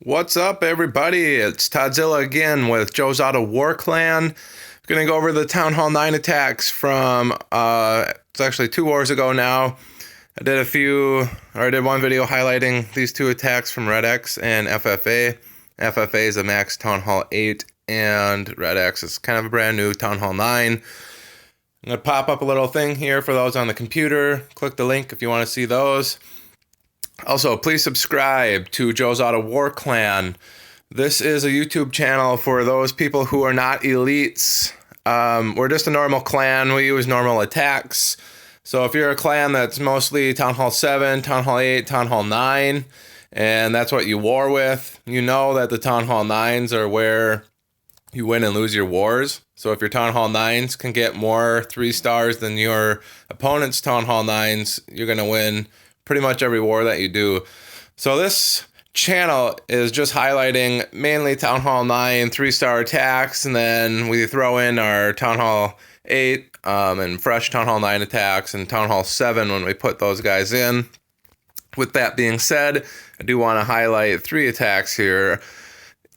What's up, everybody? It's Todzilla again with Joe's Auto War Clan. Gonna go over the Town Hall 9 attacks from, it's actually 2 wars ago now. I did one video highlighting these two attacks from Red X and FFA. FFA is a max Town Hall 8, and Red X is kind of a brand new Town Hall 9. I'm gonna pop up a little thing here for those on the computer. Click the link if you want to see those. Also, please subscribe to Joe's Auto War Clan. This is a YouTube channel for those people who are not elites. We're just a normal clan. We use normal attacks. So if you're a clan that's mostly Town Hall 7, Town Hall 8, Town Hall 9, and that's what you war with, you know that the Town Hall 9s are where you win and lose your wars. So if your Town Hall 9s can get more 3 stars than your opponent's Town Hall 9s, you're going to win pretty much every war that you do. So this channel is just highlighting mainly Town Hall 9 3-star attacks, and then we throw in our Town Hall 8 and fresh Town Hall 9 attacks and Town Hall 7 when we put those guys in. With that being said, I do want to highlight 3 attacks here.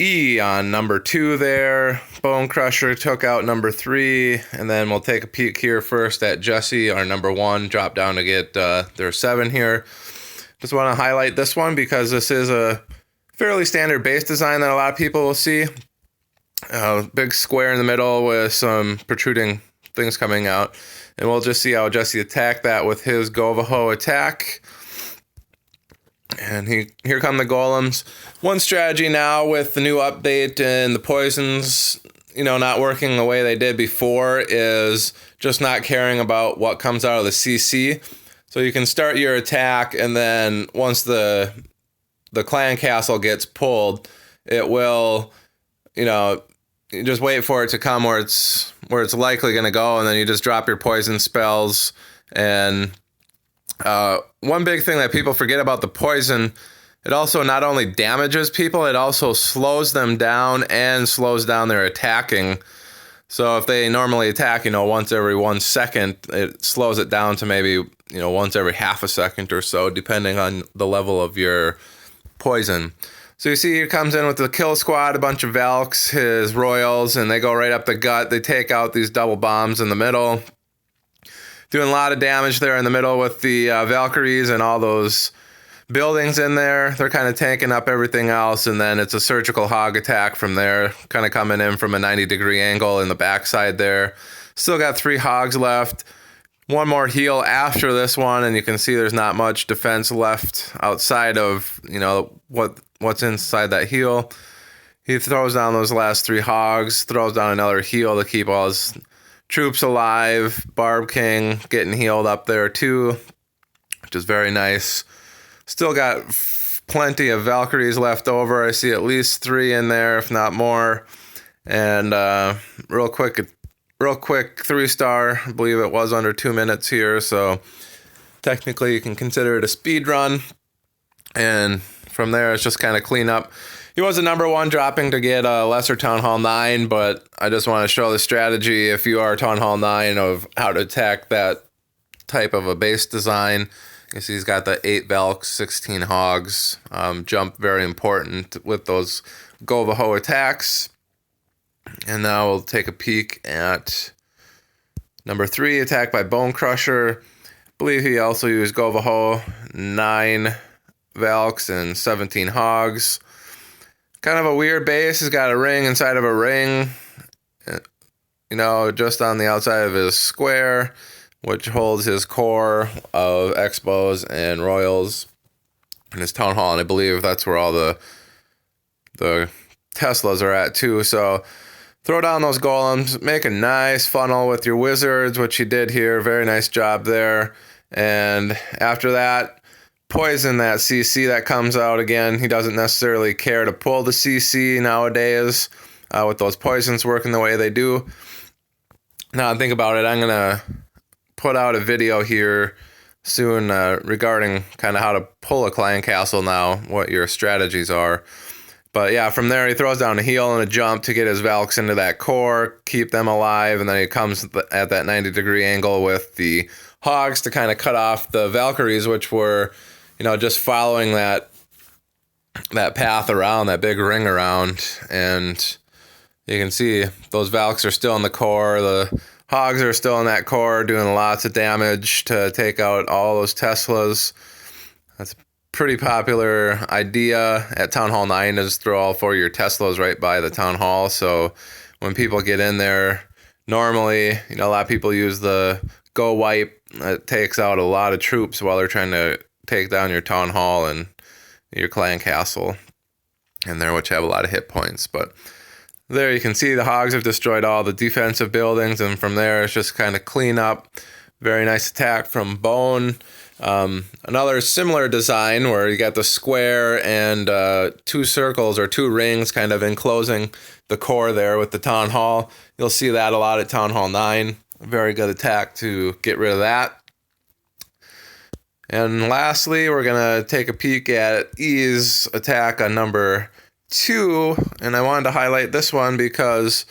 E on number 2 there. Bone Crusher took out number 3, and then we'll take a peek here first at Jesse, our number 1, drop down to get their 7 here. Just want to highlight this one because this is a fairly standard base design that a lot of people will see. Big square in the middle with some protruding things coming out. And we'll just see how Jesse attacked that with his GoVaHo attack. And here come the golems. One strategy now with the new update and the poisons, not working the way they did before, is just not caring about what comes out of the CC. So you can start your attack, and then once the clan castle gets pulled, it will, you just wait for it to come where it's likely going to go, and then you just drop your poison spells. And one big thing that people forget about the poison, it also not only damages people, it also slows them down and slows down their attacking. So if they normally attack, once every 1 second, it slows it down to maybe, once every half a second or so, depending on the level of your poison. So you see he comes in with the kill squad, a bunch of Valks, his royals, and they go right up the gut. They take out these double bombs in the middle. Doing a lot of damage there in the middle with the Valkyries and all those buildings in there. They're kind of tanking up everything else, and then it's a surgical hog attack from there, kind of coming in from a 90-degree angle in the backside there. Still got 3 hogs left. One more heal after this one, and you can see there's not much defense left outside of, what's inside that heal. He throws down those last 3 hogs, throws down another heal to keep all his troops alive. Barb King getting healed up there too, which is very nice. Still got plenty of Valkyries left over. I see at least 3 in there, if not more. And real quick 3-star. I believe it was under 2 minutes here, so technically you can consider it a speed run. And from there, it's just kind of clean up. He was a number 1 dropping to get a lesser Town Hall 9, but I just want to show the strategy if you are Town Hall 9 of how to attack that type of a base design. You see he's got the 8 Valks, 16 hogs. Jump very important with those GoVaHo attacks. And now we'll take a peek at number 3, attack by Bone Crusher. I believe he also used GoVaHo, 9 Valks and 17 hogs. Kind of a weird base. He's got a ring inside of a ring, just on the outside of his square, which holds his core of Expos and Royals and his Town Hall. And I believe that's where all the Teslas are at too. So throw down those golems, make a nice funnel with your wizards, which he did here. Very nice job there. And after that, poison that CC that comes out again. He doesn't necessarily care to pull the CC nowadays with those poisons working the way they do. Now think about it, I'm going to put out a video here soon regarding kind of how to pull a clan castle now, what your strategies are. But yeah, from there he throws down a heal and a jump to get his Valks into that core, keep them alive, and then he comes at that 90-degree angle with the hogs to kind of cut off the Valkyries, which were, just following that that path around, that big ring around, and you can see those Valks are still in the core. The Hogs are still in that core, doing lots of damage to take out all those Teslas. That's a pretty popular idea at Town Hall 9, is throw all 4 of your Teslas right by the Town Hall. So when people get in there, normally, a lot of people use the GoVaHo. It takes out a lot of troops while they're trying to take down your Town Hall and your clan castle in there, which have a lot of hit points. But there you can see the Hogs have destroyed all the defensive buildings, and from there it's just kind of clean up. Very nice attack from Bone. Another similar design where you got the square and 2 circles or 2 rings kind of enclosing the core there with the Town Hall. You'll see that a lot at Town Hall 9. Very good attack to get rid of that. And lastly, we're going to take a peek at E's attack on number 2. And I wanted to highlight this one because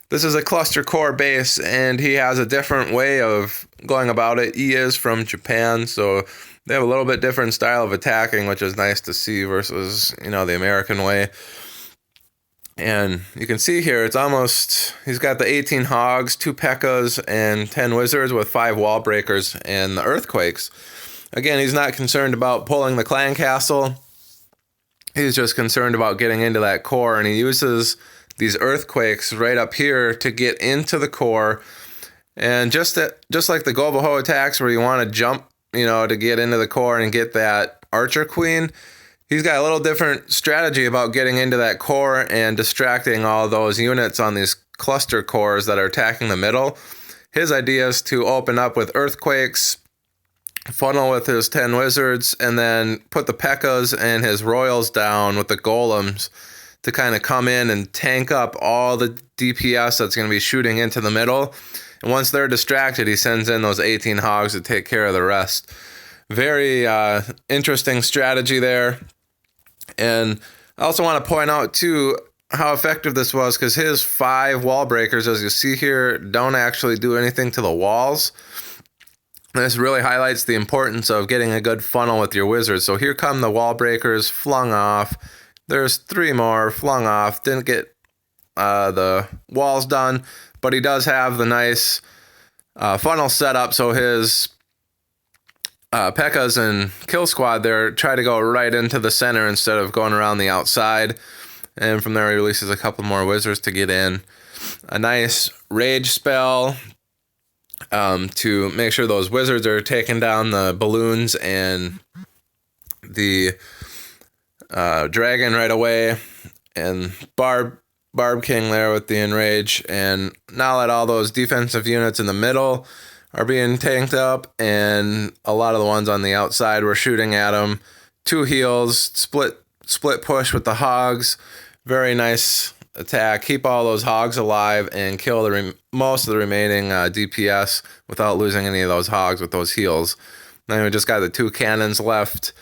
this is a cluster core base, and he has a different way of going about it. E is from Japan, so they have a little bit different style of attacking, which is nice to see versus, the American way. And you can see here, it's almost, he's got the 18 Hogs, 2 P.E.K.K.A.s, and 10 Wizards with 5 Wall Breakers and the Earthquakes. Again, he's not concerned about pulling the clan castle. He's just concerned about getting into that core, and he uses these Earthquakes right up here to get into the core. And just like the GoVaHo attacks where you want to jump, to get into the core and get that Archer Queen, he's got a little different strategy about getting into that core and distracting all those units on these cluster cores that are attacking the middle. His idea is to open up with Earthquakes, funnel with his 10 Wizards, and then put the P.E.K.K.A.s and his Royals down with the Golems to kind of come in and tank up all the DPS that's going to be shooting into the middle. And once they're distracted, he sends in those 18 Hogs to take care of the rest. Very interesting strategy there. And I also want to point out, too, how effective this was, because his 5 wall breakers, as you see here, don't actually do anything to the walls. This really highlights the importance of getting a good funnel with your wizards. So here come the wall breakers flung off. There's 3 more flung off. Didn't get the walls done, but he does have the nice funnel set up. So his P.E.K.K.A.s and Kill Squad there try to go right into the center instead of going around the outside. And from there he releases a couple more wizards to get in. A nice rage spell to make sure those wizards are taking down the balloons and the dragon right away, and Barb King there with the enrage. And now that all those defensive units in the middle are being tanked up, and a lot of the ones on the outside were shooting at them. 2 heals, split push with the Hogs. Very nice attack. Keep all those Hogs alive and kill the most of the remaining DPS without losing any of those Hogs with those heals. Then we just got the 2 cannons left,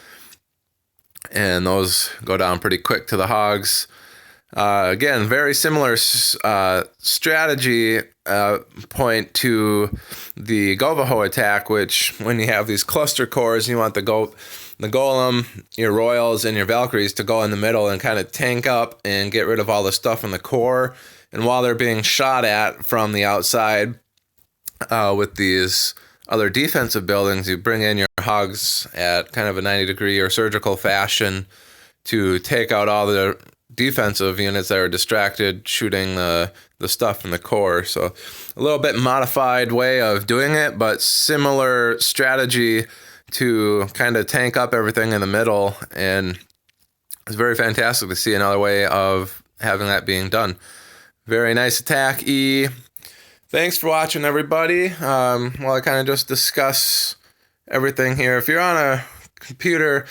and those go down pretty quick to the Hogs. Again, very similar strategy point to the GoVaHo attack, which when you have these cluster cores, you want the Golem, your Royals, and your Valkyries to go in the middle and kind of tank up and get rid of all the stuff in the core. And while they're being shot at from the outside with these other defensive buildings, you bring in your Hogs at kind of a 90-degree or surgical fashion to take out all the defensive units that are distracted shooting the stuff in the core. So a little bit modified way of doing it, but similar strategy to kind of tank up everything in the middle. And it's very fantastic to see another way of having that being done. Very nice attack, E. Thanks for watching, everybody. While I kind of just discuss everything here, if you're on a computer,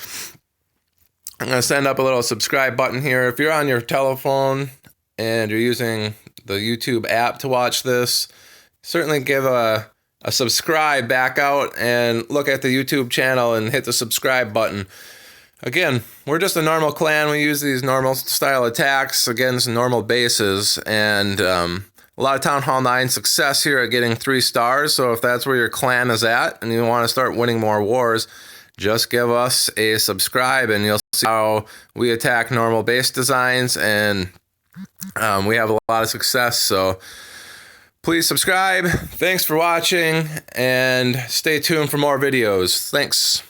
I'm going to send up a little subscribe button here. If you're on your telephone and you're using the YouTube app to watch this, certainly give a subscribe back out and look at the YouTube channel and hit the subscribe button. Again, we're just a normal clan. We use these normal style attacks against normal bases, and a lot of Town Hall 9 success here at getting 3 stars. So if that's where your clan is at and you want to start winning more wars, just give us a subscribe and you'll see how we attack normal base designs, and we have a lot of success. So please subscribe. Thanks for watching, and stay tuned for more videos. Thanks.